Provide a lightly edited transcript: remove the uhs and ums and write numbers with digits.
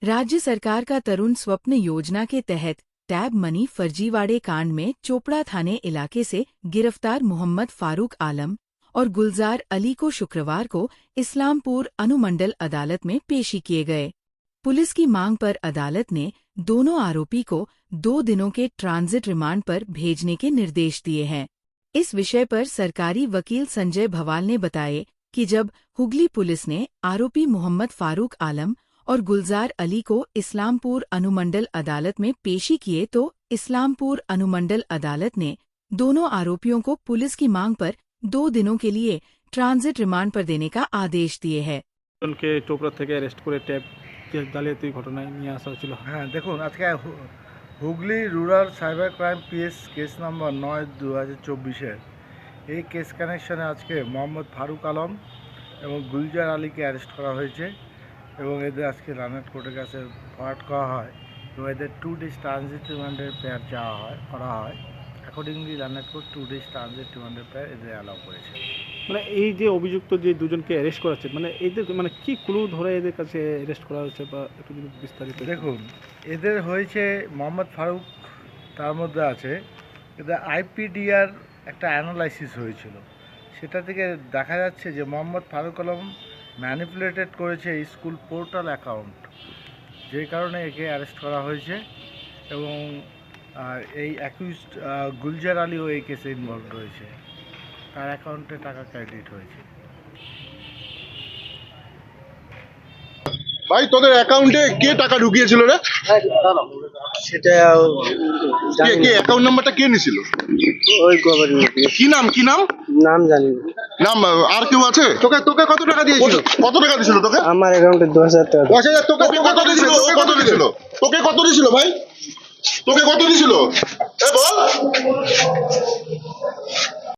राज्य सरकार का तरुण स्वप्न योजना के तहत टैब मनी फर्जीवाड़े कांड में चोपड़ा थाने इलाके से गिरफ्तार मोहम्मद फारूक आलम और गुलजार अली को शुक्रवार को इस्लामपुर अनुमंडल अदालत में पेशी किए गए। पुलिस की मांग पर अदालत ने दोनों आरोपी को 2 दिनों के ट्रांजिट रिमांड पर भेजने के निर्देश दिए हैं। इस विषय पर सरकारी वकील संजय भवाल ने बताया कि जब हुगली पुलिस ने आरोपी मोहम्मद फारूक आलम और गुलजार अली को इस्लामपुर अनुमंडल अदालत में पेशी किए तो इस्लामपुर अनुमंडल अदालत ने दोनों आरोपियों को पुलिस की मांग पर 2 दिनों के लिए ट्रांजिट रिमांड पर देने का आदेश दिए है। उनके चोपड़ा থেকে অ্যারেস্ট করে ট্যাব জালিয়াতির ঘটনায় নিয়ে আসা হয়েছিল। হ্যাঁ, দেখুন আজকে Hooghly rural cyber crime PS case number 9/2024 এই কেস কানেকশনে আজকে মোহাম্মদ ফারুক আলম এবং গুলজার আলীকে অ্যারেস্ট করা হয়েছে এবং এদের আজকে রানাঘাট কোর্টের কাছে ফরওয়ার্ড করা হয় এবং এদের 2 ডেজ ট্রানজিট রিমান্ডের পেয়ার করা হয়। Accordingly Ranaghat court 2 days transit রিমান্ডের পেয়ার এদের অ্যালাউ করেছে। মানে এই যে অভিযুক্ত যে দুজনকে অ্যারেস্ট করা হচ্ছে, মানে এদের মানে কি ক্লু ধরে এদের কাছে অ্যারেস্ট করা হয়েছে বা একটু যদি বিস্তারিত। দেখুন, এদের হয়েছে মোহাম্মদ ফারুক, তার মধ্যে আছে এদের আইপিডিআর একটা অ্যানালাইসিস হয়েছিল, সেটা থেকে দেখা যাচ্ছে যে মোহাম্মদ ফারুক আলম ম্যানিপুলেটেড করেছে স্কুল পোর্টাল অ্যাকাউন্ট, যে কারণে একে অ্যারেস্ট করা হয়েছে এবং এই অ্যাকিউজড গুলজার আলীও এই কেসে ইনভলভ রয়েছে, তার অ্যাকাউন্টে টাকা ক্রেডিট হয়েছে। ভাই, তোদের অ্যাকাউন্টে কে টাকা ঢুকিয়েছিল রে? সেটা কে অ্যাকাউন্ট নাম্বারটা কে নিছিল? ওই গভর্নমেন্ট। কি নাম নাম জানি না। নাম আর কেউ আছে? তোকে কত টাকা দিয়েছিল? কত টাকা দিয়েছিল তোকে? আমার অ্যাকাউন্টে 10,000 টাকা। 10,000। তোকে কত দিয়েছিল? তোকে কত দিয়েছিল ভাই? তোকে কত দিয়েছিল? এ বল।